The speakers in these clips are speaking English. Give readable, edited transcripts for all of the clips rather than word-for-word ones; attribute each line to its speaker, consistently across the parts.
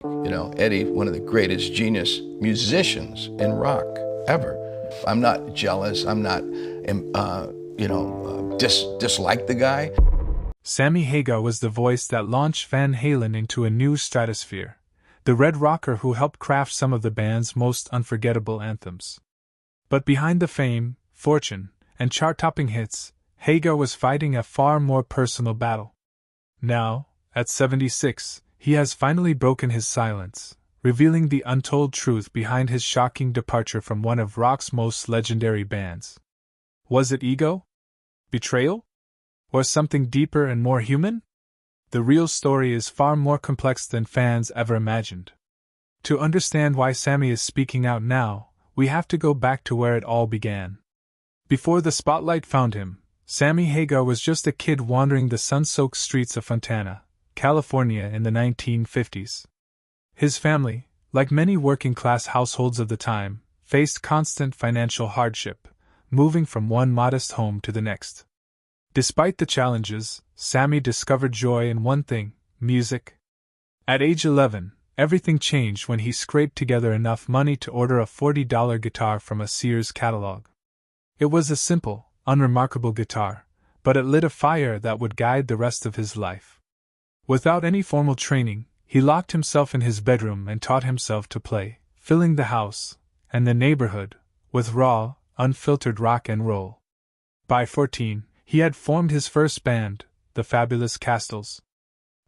Speaker 1: Eddie, one of the greatest genius musicians in rock ever. I'm not jealous. I'm not, dislike the guy.
Speaker 2: Sammy Hagar was the voice that launched Van Halen into a new stratosphere, the Red Rocker who helped craft some of the band's most unforgettable anthems. But behind the fame, fortune, and chart-topping hits, Hagar was fighting a far more personal battle. Now, at 76, he has finally broken his silence, revealing the untold truth behind his shocking departure from one of rock's most legendary bands. Was it ego? Betrayal? Or something deeper and more human? The real story is far more complex than fans ever imagined. To understand why Sammy is speaking out now, we have to go back to where it all began. Before the spotlight found him, Sammy Hagar was just a kid wandering the sun-soaked streets of Fontana, California in the 1950s. His family, like many working-class households of the time, faced constant financial hardship, moving from one modest home to the next. Despite the challenges, Sammy discovered joy in one thing: music. At age 11, everything changed when he scraped together enough money to order a $40 guitar from a Sears catalog. It was a simple, unremarkable guitar, but it lit a fire that would guide the rest of his life. Without any formal training, he locked himself in his bedroom and taught himself to play, filling the house and the neighborhood with raw, unfiltered rock and roll. By 14, he had formed his first band, the Fabulous Castles.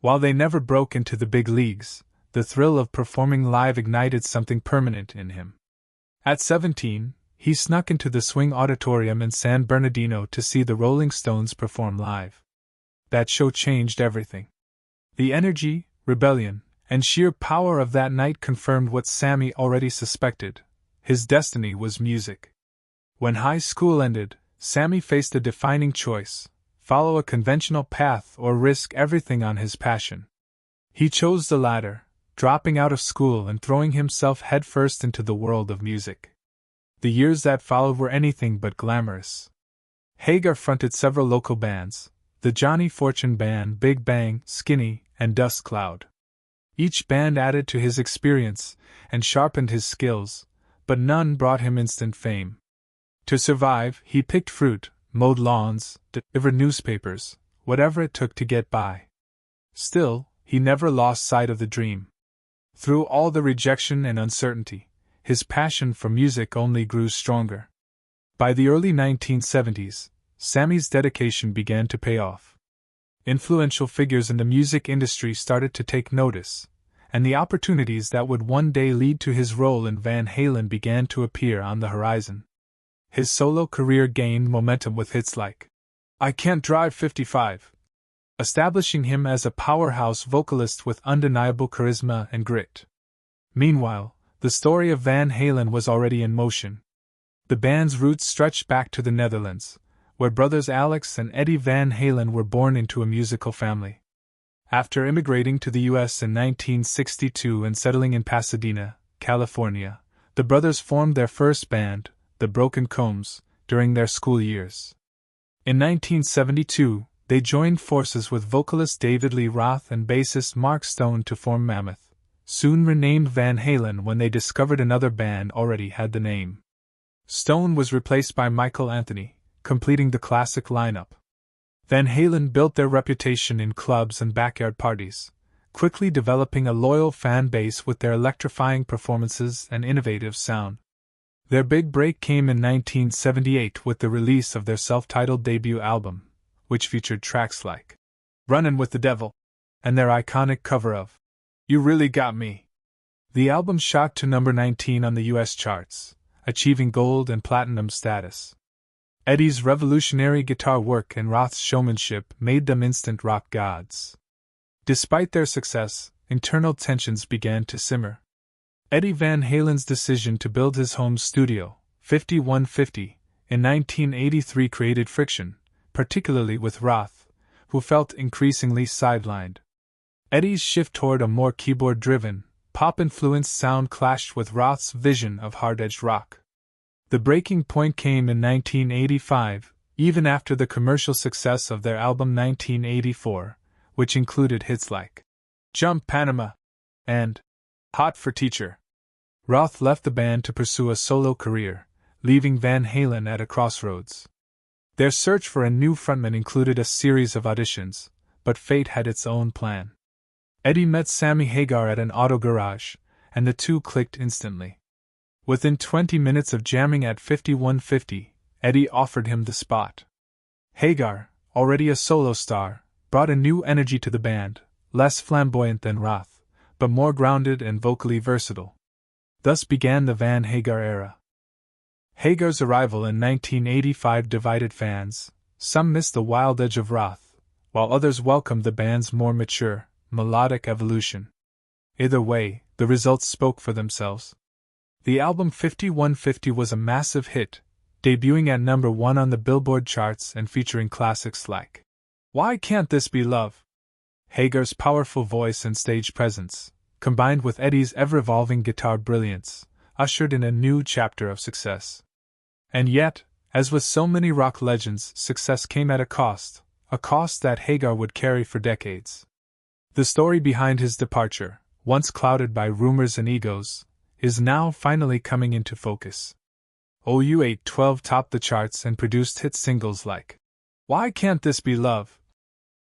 Speaker 2: While they never broke into the big leagues, the thrill of performing live ignited something permanent in him. At 17, he snuck into the Swing Auditorium in San Bernardino to see the Rolling Stones perform live. That show changed everything. The energy, rebellion, and sheer power of that night confirmed what Sammy already suspected: his destiny was music. When high school ended, Sammy faced a defining choice: follow a conventional path or risk everything on his passion. He chose the latter, dropping out of school and throwing himself headfirst into the world of music. The years that followed were anything but glamorous. Hagar fronted several local bands: the Johnny Fortune Band, Big Bang, Skinny, and Dust Cloud. Each band added to his experience and sharpened his skills, but none brought him instant fame. To survive, he picked fruit, mowed lawns, delivered newspapers, whatever it took to get by. Still, he never lost sight of the dream. Through all the rejection and uncertainty, his passion for music only grew stronger. By the early 1970s, Sammy's dedication began to pay off. Influential figures in the music industry started to take notice, and the opportunities that would one day lead to his role in Van Halen began to appear on the horizon. His solo career gained momentum with hits like "I Can't Drive 55," establishing him as a powerhouse vocalist with undeniable charisma and grit. Meanwhile, the story of Van Halen was already in motion. The band's roots stretched back to the Netherlands, where brothers Alex and Eddie Van Halen were born into a musical family. After immigrating to the U.S. in 1962 and settling in Pasadena, California, the brothers formed their first band, the Broken Combs, during their school years. In 1972, they joined forces with vocalist David Lee Roth and bassist Mark Stone to form Mammoth, soon renamed Van Halen when they discovered another band already had the name. Stone was replaced by Michael Anthony, completing the classic lineup. Van Halen built their reputation in clubs and backyard parties, quickly developing a loyal fan base with their electrifying performances and innovative sound. Their big break came in 1978 with the release of their self-titled debut album, which featured tracks like "Runnin' with the Devil" and their iconic cover of "You Really Got Me." The album shot to number 19 on the U.S. charts, achieving gold and platinum status. Eddie's revolutionary guitar work and Roth's showmanship made them instant rock gods. Despite their success, internal tensions began to simmer. Eddie Van Halen's decision to build his home studio, 5150, in 1983 created friction, particularly with Roth, who felt increasingly sidelined. Eddie's shift toward a more keyboard-driven, pop-influenced sound clashed with Roth's vision of hard-edged rock. The breaking point came in 1985, even after the commercial success of their album 1984, which included hits like "Jump Panama" and Hot for teacher. Roth left the band to pursue a solo career, leaving Van Halen at a crossroads. Their search for a new frontman included a series of auditions, but fate had its own plan. Eddie met Sammy Hagar at an auto garage, and the two clicked instantly. Within 20 minutes of jamming at 5150, Eddie offered him the spot. Hagar, already a solo star, brought a new energy to the band, less flamboyant than Roth, but more grounded and vocally versatile. Thus began the Van Hagar era. Hagar's arrival in 1985 divided fans. Some missed the wild edge of Roth, while others welcomed the band's more mature, melodic evolution. Either way, the results spoke for themselves. The album 5150 was a massive hit, debuting at number 1 on the Billboard charts and featuring classics like Why Can't This Be Love? Hagar's powerful voice and stage presence, combined with Eddie's ever-evolving guitar brilliance, ushered in a new chapter of success. And yet, as with so many rock legends, success came at a cost that Hagar would carry for decades. The story behind his departure, once clouded by rumors and egos, is now finally coming into focus. OU812 topped the charts and produced hit singles like Why Can't This Be Love?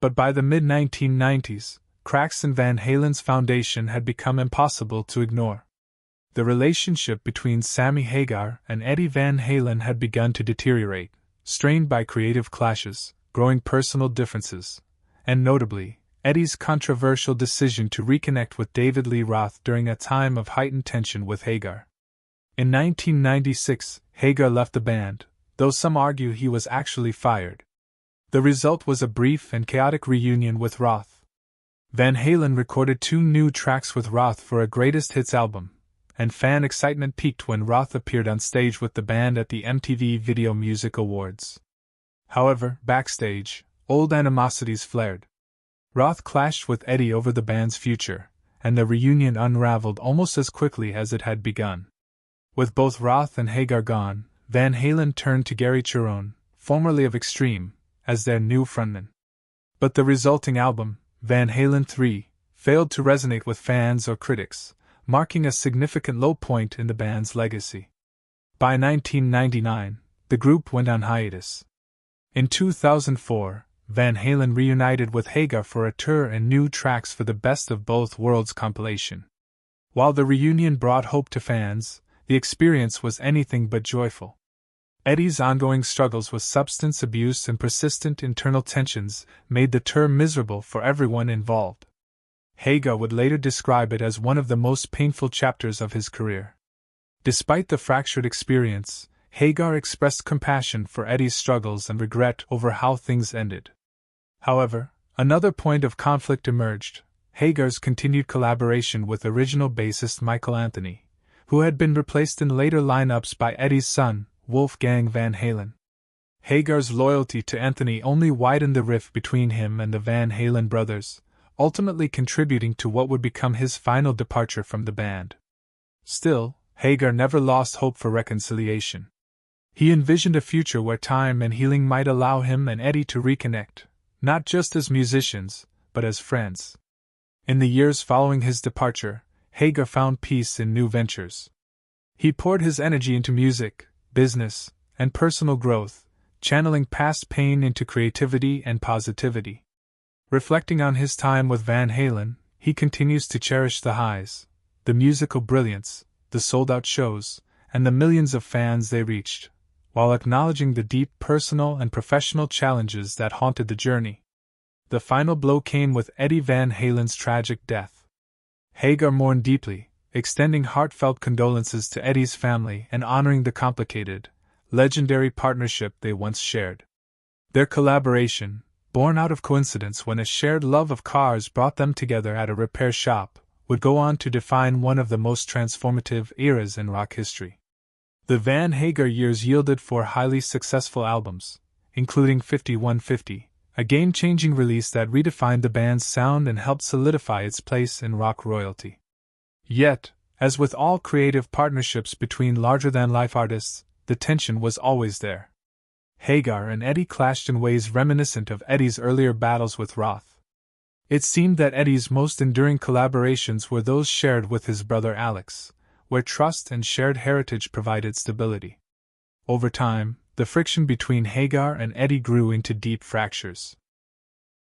Speaker 2: But by the mid-1990s, cracks in Van Halen's foundation had become impossible to ignore. The relationship between Sammy Hagar and Eddie Van Halen had begun to deteriorate, strained by creative clashes, growing personal differences, and notably, Eddie's controversial decision to reconnect with David Lee Roth during a time of heightened tension with Hagar. In 1996, Hagar left the band, though some argue he was actually fired. The result was a brief and chaotic reunion with Roth. Van Halen recorded 2 new tracks with Roth for a greatest hits album, and fan excitement peaked when Roth appeared on stage with the band at the MTV Video Music Awards. However, backstage, old animosities flared. Roth clashed with Eddie over the band's future, and the reunion unraveled almost as quickly as it had begun. With both Roth and Hagar gone, Van Halen turned to Gary Cherone, formerly of Extreme, as their new frontman. But the resulting album, Van Halen 3, failed to resonate with fans or critics, marking a significant low point in the band's legacy. By 1999, the group went on hiatus. In 2004, Van Halen reunited with Hagar for a tour and new tracks for the Best of Both Worlds compilation. While the reunion brought hope to fans, the experience was anything but joyful. Eddie's ongoing struggles with substance abuse and persistent internal tensions made the tour miserable for everyone involved. Hagar would later describe it as one of the most painful chapters of his career. Despite the fractured experience, Hagar expressed compassion for Eddie's struggles and regret over how things ended. However, another point of conflict emerged: Hagar's continued collaboration with original bassist Michael Anthony, who had been replaced in later lineups by Eddie's son, Wolfgang Van Halen. Hagar's loyalty to Anthony only widened the rift between him and the Van Halen brothers, ultimately contributing to what would become his final departure from the band. Still, Hagar never lost hope for reconciliation. He envisioned a future where time and healing might allow him and Eddie to reconnect, not just as musicians, but as friends. In the years following his departure, Hagar found peace in new ventures. He poured his energy into music, business, and personal growth, channeling past pain into creativity and positivity. Reflecting on his time with Van Halen, he continues to cherish the highs, the musical brilliance, the sold-out shows, and the millions of fans they reached, while acknowledging the deep personal and professional challenges that haunted the journey. The final blow came with Eddie Van Halen's tragic death. Hagar mourned deeply, extending heartfelt condolences to Eddie's family and honoring the complicated, legendary partnership they once shared. Their collaboration, born out of coincidence when a shared love of cars brought them together at a repair shop, would go on to define one of the most transformative eras in rock history. The Van Hagar years yielded 4 highly successful albums, including 5150, a game-changing release that redefined the band's sound and helped solidify its place in rock royalty. Yet, as with all creative partnerships between larger-than-life artists, the tension was always there. Hagar and Eddie clashed in ways reminiscent of Eddie's earlier battles with Roth. It seemed that Eddie's most enduring collaborations were those shared with his brother Alex, where trust and shared heritage provided stability. Over time, the friction between Hagar and Eddie grew into deep fractures.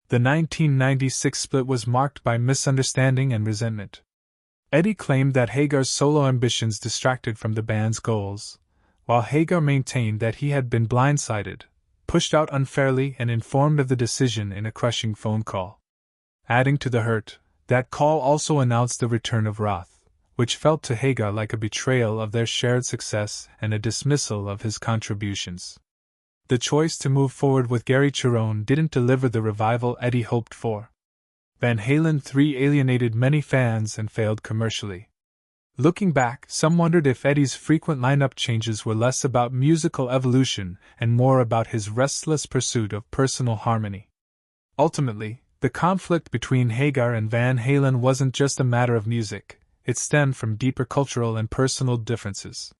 Speaker 2: The 1996 split was marked by misunderstanding and resentment. Eddie claimed that Hagar's solo ambitions distracted from the band's goals, while Hagar maintained that he had been blindsided, pushed out unfairly, and informed of the decision in a crushing phone call. Adding to the hurt, that call also announced the return of Roth, which felt to Hagar like a betrayal of their shared success and a dismissal of his contributions. The choice to move forward with Gary Cherone didn't deliver the revival Eddie hoped for. Van Halen 3 alienated many fans and failed commercially. Looking back, some wondered if Eddie's frequent lineup changes were less about musical evolution and more about his restless pursuit of personal harmony. Ultimately, the conflict between Hagar and Van Halen wasn't just a matter of music, it stemmed from deeper cultural and personal differences.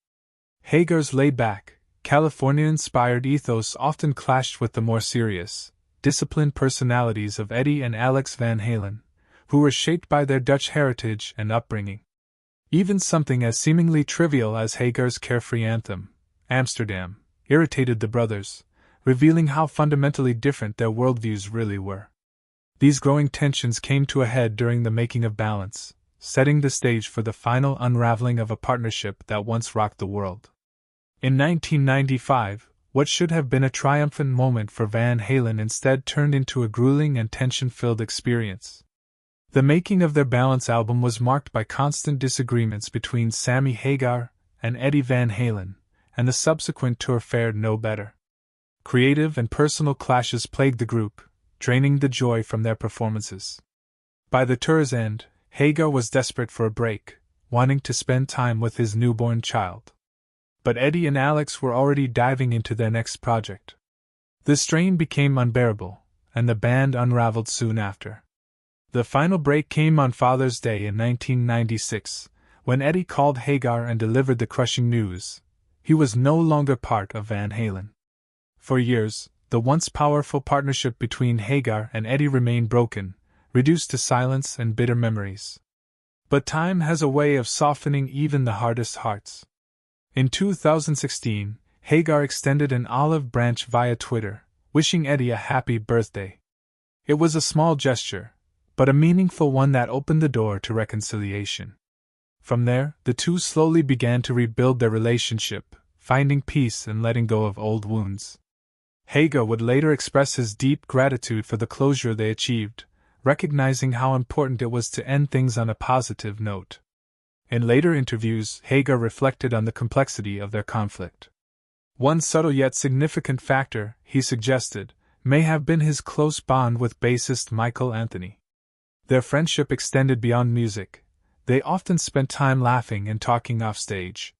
Speaker 2: Hagar's laid-back, California-inspired ethos often clashed with the more serious, disciplined personalities of Eddie and Alex Van Halen, who were shaped by their Dutch heritage and upbringing. Even something as seemingly trivial as Hagar's carefree anthem, Amsterdam, irritated the brothers, revealing how fundamentally different their worldviews really were. These growing tensions came to a head during the making of Balance, setting the stage for the final unraveling of a partnership that once rocked the world. In 1995, what should have been a triumphant moment for Van Halen instead turned into a grueling and tension-filled experience. The making of their Balance album was marked by constant disagreements between Sammy Hagar and Eddie Van Halen, and the subsequent tour fared no better. Creative and personal clashes plagued the group, draining the joy from their performances. By the tour's end, Hagar was desperate for a break, wanting to spend time with his newborn child. But Eddie and Alex were already diving into their next project. The strain became unbearable, and the band unraveled soon after. The final break came on Father's Day in 1996, when Eddie called Hagar and delivered the crushing news: he was no longer part of Van Halen. For years, the once powerful partnership between Hagar and Eddie remained broken, reduced to silence and bitter memories. But time has a way of softening even the hardest hearts. In 2016, Hagar extended an olive branch via Twitter, wishing Eddie a happy birthday. It was a small gesture, but a meaningful one that opened the door to reconciliation. From there, the two slowly began to rebuild their relationship, finding peace and letting go of old wounds. Hagar would later express his deep gratitude for the closure they achieved, recognizing how important it was to end things on a positive note. In later interviews, Hagar reflected on the complexity of their conflict. One subtle yet significant factor, he suggested, may have been his close bond with bassist Michael Anthony. Their friendship extended beyond music. They often spent time laughing and talking offstage.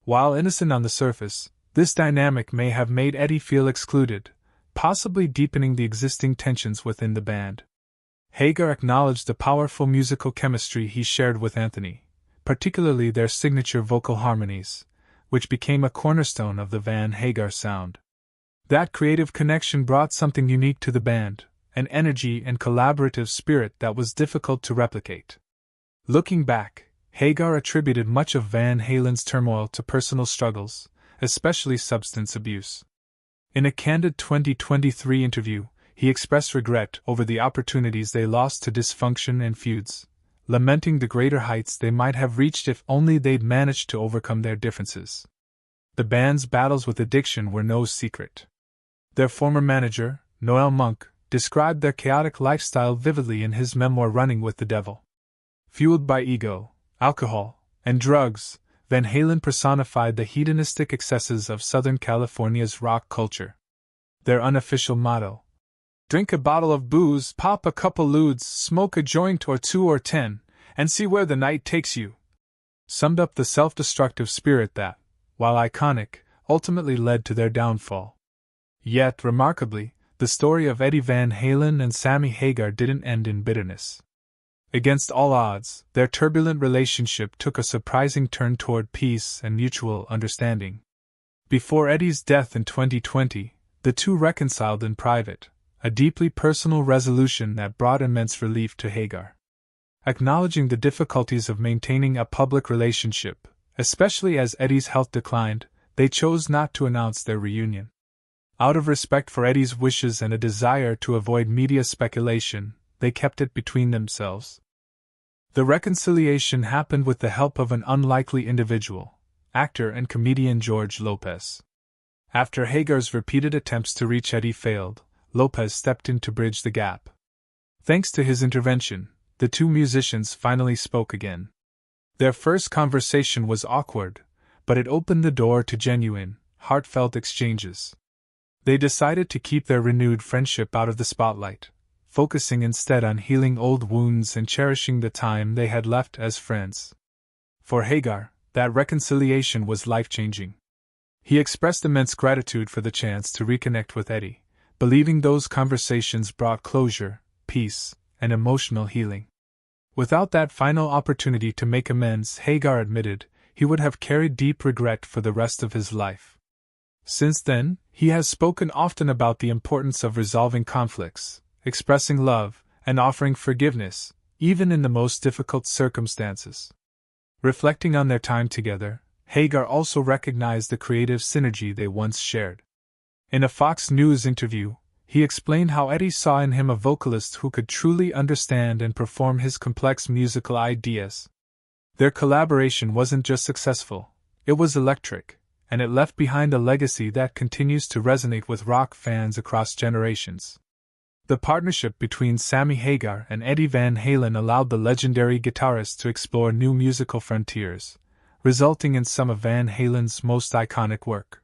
Speaker 2: While innocent on the surface, this dynamic may have made Eddie feel excluded, possibly deepening the existing tensions within the band. Hagar acknowledged the powerful musical chemistry he shared with Anthony, particularly their signature vocal harmonies, which became a cornerstone of the Van Hagar sound. That creative connection brought something unique to the band, an energy and collaborative spirit that was difficult to replicate. Looking back, Hagar attributed much of Van Halen's turmoil to personal struggles, especially substance abuse. In a candid 2023 interview, he expressed regret over the opportunities they lost to dysfunction and feuds, lamenting the greater heights they might have reached if only they'd managed to overcome their differences. The band's battles with addiction were no secret. Their former manager, Noel Monk, described their chaotic lifestyle vividly in his memoir Running with the Devil. Fueled by ego, alcohol, and drugs, Van Halen personified the hedonistic excesses of Southern California's rock culture. Their unofficial motto, "Drink a bottle of booze, pop a couple ludes, smoke a joint or 2 or 10, and see where the night takes you," summed up the self-destructive spirit that, while iconic, ultimately led to their downfall. Yet, remarkably, the story of Eddie Van Halen and Sammy Hagar didn't end in bitterness. Against all odds, their turbulent relationship took a surprising turn toward peace and mutual understanding. Before Eddie's death in 2020, the two reconciled in private, a deeply personal resolution that brought immense relief to Hagar. Acknowledging the difficulties of maintaining a public relationship, especially as Eddie's health declined, they chose not to announce their reunion. Out of respect for Eddie's wishes and a desire to avoid media speculation, they kept it between themselves. The reconciliation happened with the help of an unlikely individual, actor and comedian George Lopez. After Hagar's repeated attempts to reach Eddie failed, Lopez stepped in to bridge the gap. Thanks to his intervention, the two musicians finally spoke again. Their first conversation was awkward, but it opened the door to genuine, heartfelt exchanges. They decided to keep their renewed friendship out of the spotlight, focusing instead on healing old wounds and cherishing the time they had left as friends. For Hagar, that reconciliation was life-changing. He expressed immense gratitude for the chance to reconnect with Eddie, believing those conversations brought closure, peace, and emotional healing. Without that final opportunity to make amends, Hagar admitted, he would have carried deep regret for the rest of his life. Since then, he has spoken often about the importance of resolving conflicts, expressing love, and offering forgiveness, even in the most difficult circumstances. Reflecting on their time together, Hagar also recognized the creative synergy they once shared. In a Fox News interview, he explained how Eddie saw in him a vocalist who could truly understand and perform his complex musical ideas. Their collaboration wasn't just successful, it was electric, and it left behind a legacy that continues to resonate with rock fans across generations. The partnership between Sammy Hagar and Eddie Van Halen allowed the legendary guitarist to explore new musical frontiers, resulting in some of Van Halen's most iconic work.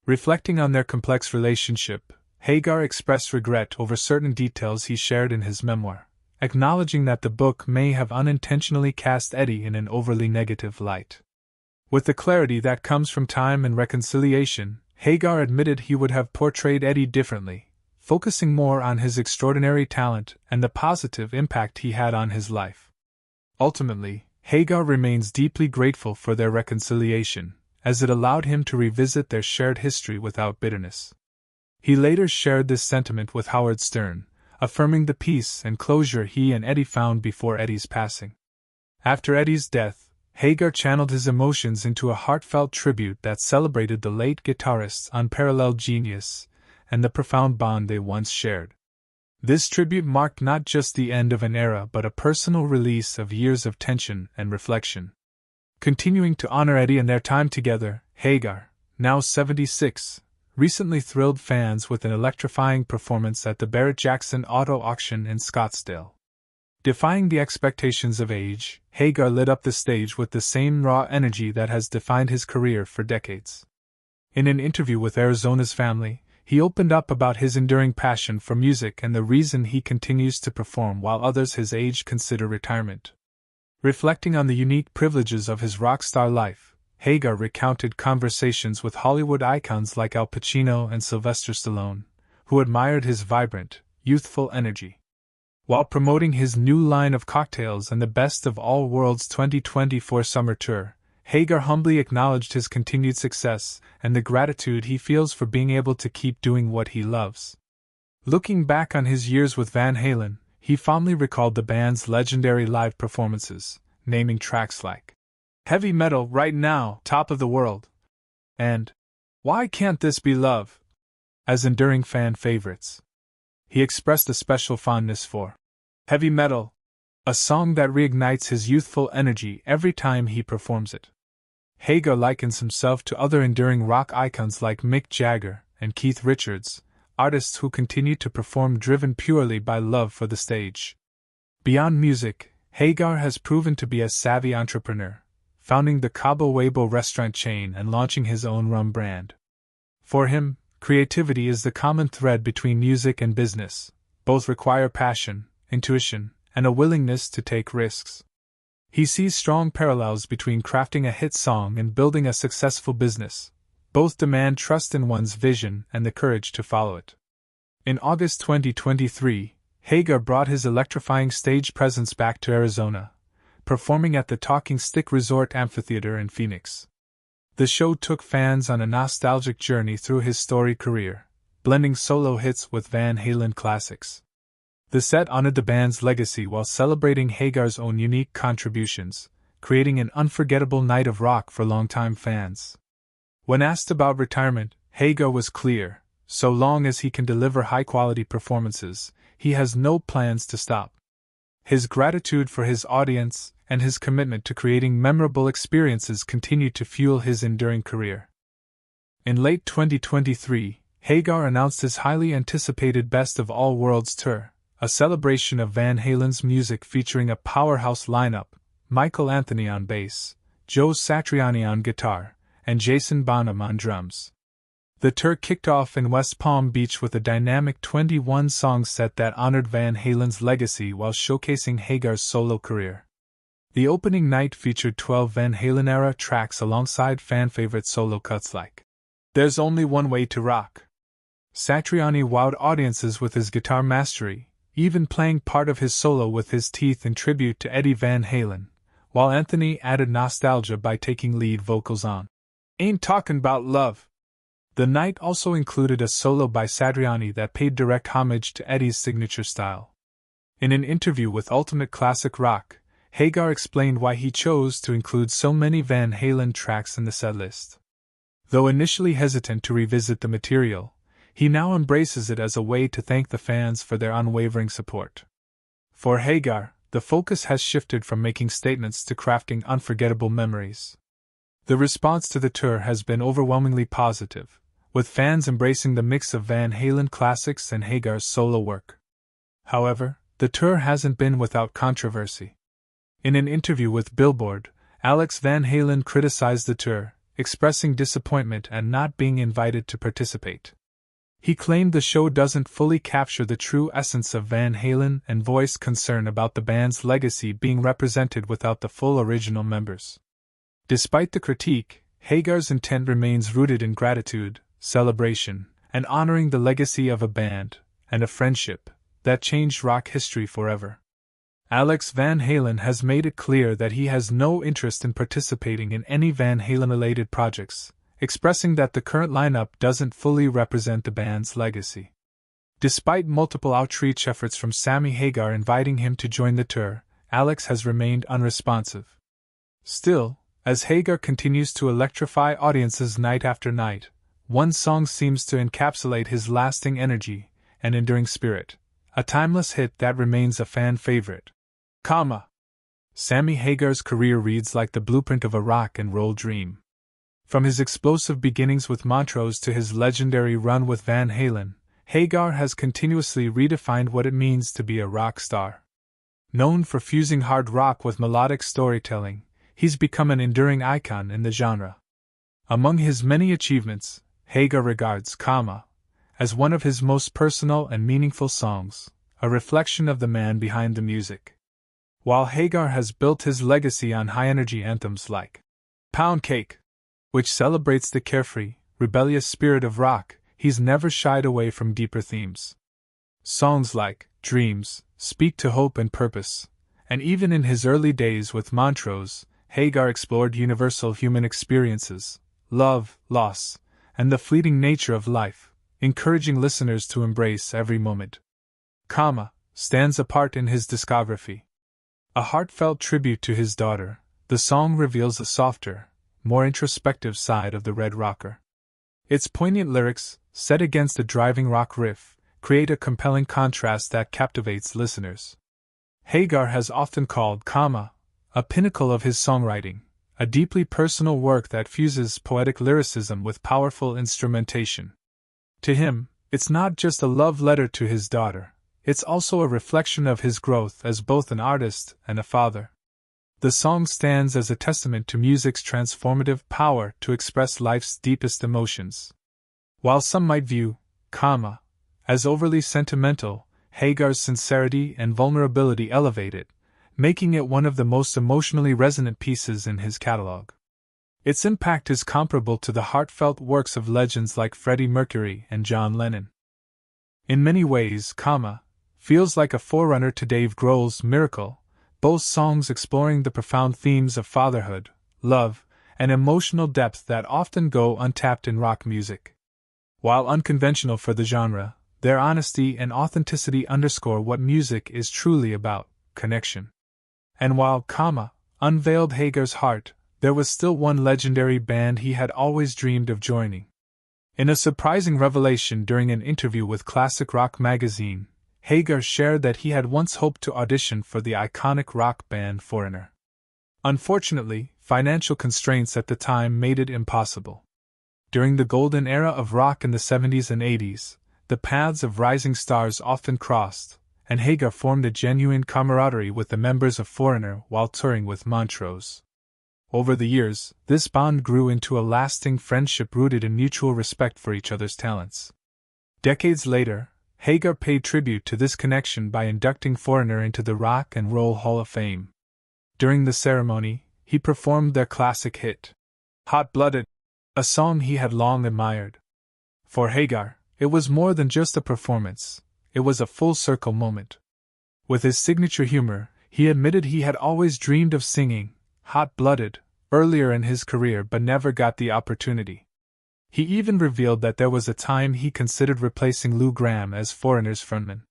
Speaker 2: Reflecting on their complex relationship, Hagar expressed regret over certain details he shared in his memoir, acknowledging that the book may have unintentionally cast Eddie in an overly negative light. With the clarity that comes from time and reconciliation, Hagar admitted he would have portrayed Eddie differently, focusing more on his extraordinary talent and the positive impact he had on his life. Ultimately, Hagar remains deeply grateful for their reconciliation, as it allowed him to revisit their shared history without bitterness. He later shared this sentiment with Howard Stern, affirming the peace and closure he and Eddie found before Eddie's passing. After Eddie's death, Hagar channeled his emotions into a heartfelt tribute that celebrated the late guitarist's unparalleled genius and the profound bond they once shared. This tribute marked not just the end of an era but a personal release of years of tension and reflection. Continuing to honor Eddie and their time together, Hagar, now 76, recently thrilled fans with an electrifying performance at the Barrett-Jackson Auto Auction in Scottsdale. Defying the expectations of age, Hagar lit up the stage with the same raw energy that has defined his career for decades. In an interview with Arizona's Family, he opened up about his enduring passion for music and the reason he continues to perform while others his age consider retirement. Reflecting on the unique privileges of his rock star life, Hagar recounted conversations with Hollywood icons like Al Pacino and Sylvester Stallone, who admired his vibrant, youthful energy. While promoting his new line of cocktails and the Best of All Worlds 2024 summer tour, Hagar humbly acknowledged his continued success and the gratitude he feels for being able to keep doing what he loves. Looking back on his years with Van Halen, he fondly recalled the band's legendary live performances, naming tracks like Heavy Metal Right Now, Top of the World, and Why Can't This Be Love as enduring fan favorites. He expressed a special fondness for Heavy Metal, a song that reignites his youthful energy every time he performs it. Hagar likens himself to other enduring rock icons like Mick Jagger and Keith Richards, artists who continue to perform driven purely by love for the stage. Beyond music, Hagar has proven to be a savvy entrepreneur, founding the Cabo Wabo restaurant chain and launching his own rum brand. For him, creativity is the common thread between music and business. Both require passion, intuition, and a willingness to take risks. He sees strong parallels between crafting a hit song and building a successful business. Both demand trust in one's vision and the courage to follow it. In August 2023, Hagar brought his electrifying stage presence back to Arizona, performing at the Talking Stick Resort Amphitheater in Phoenix. The show took fans on a nostalgic journey through his storied career, blending solo hits with Van Halen classics. The set honored the band's legacy while celebrating Hagar's own unique contributions, creating an unforgettable night of rock for longtime fans. When asked about retirement, Hagar was clear: so long as he can deliver high-quality performances, he has no plans to stop. His gratitude for his audience and his commitment to creating memorable experiences continue to fuel his enduring career. In late 2023, Hagar announced his highly anticipated Best of All Worlds tour, a celebration of Van Halen's music featuring a powerhouse lineup: Michael Anthony on bass, Joe Satriani on guitar, and Jason Bonham on drums. The tour kicked off in West Palm Beach with a dynamic 21-song set that honored Van Halen's legacy while showcasing Hagar's solo career. The opening night featured 12 Van Halen-era tracks alongside fan-favorite solo cuts like "There's Only One Way to Rock." Satriani wowed audiences with his guitar mastery, even playing part of his solo with his teeth in tribute to Eddie Van Halen, while Anthony added nostalgia by taking lead vocals on "Ain't Talkin' 'Bout Love." The night also included a solo by Satriani that paid direct homage to Eddie's signature style. In an interview with Ultimate Classic Rock, Hagar explained why he chose to include so many Van Halen tracks in the setlist. Though initially hesitant to revisit the material, he now embraces it as a way to thank the fans for their unwavering support. For Hagar, the focus has shifted from making statements to crafting unforgettable memories. The response to the tour has been overwhelmingly positive, with fans embracing the mix of Van Halen classics and Hagar's solo work. However, the tour hasn't been without controversy. In an interview with Billboard, Alex Van Halen criticized the tour, expressing disappointment at not being invited to participate. He claimed the show doesn't fully capture the true essence of Van Halen and voiced concern about the band's legacy being represented without the full original members. Despite the critique, Hagar's intent remains rooted in gratitude, celebration, and honoring the legacy of a band and a friendship that changed rock history forever. Alex Van Halen has made it clear that he has no interest in participating in any Van Halen-related projects, expressing that the current lineup doesn't fully represent the band's legacy. Despite multiple outreach efforts from Sammy Hagar inviting him to join the tour, Alex has remained unresponsive. Still, as Hagar continues to electrify audiences night after night, one song seems to encapsulate his lasting energy and enduring spirit, a timeless hit that remains a fan favorite. Sammy Hagar's career reads like the blueprint of a rock and roll dream. From his explosive beginnings with Montrose to his legendary run with Van Halen, Hagar has continuously redefined what it means to be a rock star. Known for fusing hard rock with melodic storytelling, he's become an enduring icon in the genre. Among his many achievements, Hagar regards as one of his most personal and meaningful songs, a reflection of the man behind the music. While Hagar has built his legacy on high-energy anthems like Pound Cake, which celebrates the carefree, rebellious spirit of rock, he's never shied away from deeper themes. Songs like Dreams speak to hope and purpose, and even in his early days with Montrose, Hagar explored universal human experiences, love, loss, and the fleeting nature of life, encouraging listeners to embrace every moment. Stands apart in his discography. A heartfelt tribute to his daughter, the song reveals a softer, more introspective side of the Red Rocker. Its poignant lyrics, set against a driving rock riff, create a compelling contrast that captivates listeners. Hagar has often called a pinnacle of his songwriting, a deeply personal work that fuses poetic lyricism with powerful instrumentation. To him, it's not just a love letter to his daughter, it's also a reflection of his growth as both an artist and a father. The song stands as a testament to music's transformative power to express life's deepest emotions. While some might view as overly sentimental, Hagar's sincerity and vulnerability elevate it, making it one of the most emotionally resonant pieces in his catalog. Its impact is comparable to the heartfelt works of legends like Freddie Mercury and John Lennon. In many ways, feels like a forerunner to Dave Grohl's Miracle, both songs exploring the profound themes of fatherhood, love, and emotional depth that often go untapped in rock music. While unconventional for the genre, their honesty and authenticity underscore what music is truly about: connection. And while unveiled Hagar's heart, there was still one legendary band he had always dreamed of joining. In a surprising revelation during an interview with Classic Rock magazine, Hagar shared that he had once hoped to audition for the iconic rock band Foreigner. Unfortunately, financial constraints at the time made it impossible. During the golden era of rock in the 70s and 80s, the paths of rising stars often crossed, and Hagar formed a genuine camaraderie with the members of Foreigner while touring with Montrose. Over the years, this bond grew into a lasting friendship rooted in mutual respect for each other's talents. Decades later, Hagar paid tribute to this connection by inducting Foreigner into the Rock and Roll Hall of Fame. During the ceremony, he performed their classic hit, Hot-Blooded, a song he had long admired. For Hagar, it was more than just a performance, it was a full-circle moment. With his signature humor, he admitted he had always dreamed of singing Hot-Blooded earlier in his career but never got the opportunity. He even revealed that there was a time he considered replacing Lou Gramm as Foreigner's frontman.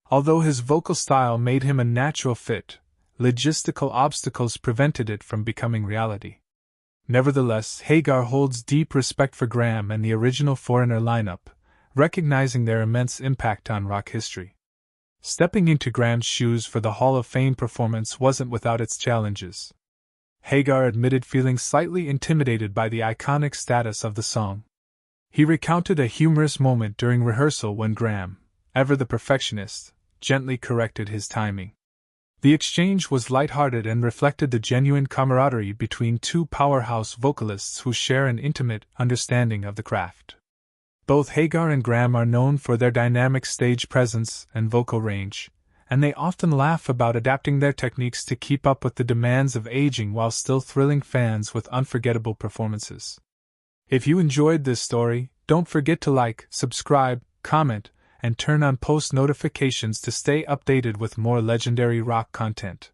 Speaker 2: Although his vocal style made him a natural fit, logistical obstacles prevented it from becoming reality. Nevertheless, Hagar holds deep respect for Gramm and the original Foreigner lineup, recognizing their immense impact on rock history. Stepping into Gramm's shoes for the Hall of Fame performance wasn't without its challenges. Hagar admitted feeling slightly intimidated by the iconic status of the song. He recounted a humorous moment during rehearsal when Gramm, ever the perfectionist, gently corrected his timing. The exchange was lighthearted and reflected the genuine camaraderie between two powerhouse vocalists who share an intimate understanding of the craft. Both Hagar and Gramm are known for their dynamic stage presence and vocal range, and they often laugh about adapting their techniques to keep up with the demands of aging while still thrilling fans with unforgettable performances. If you enjoyed this story, don't forget to like, subscribe, comment, and turn on post notifications to stay updated with more legendary rock content.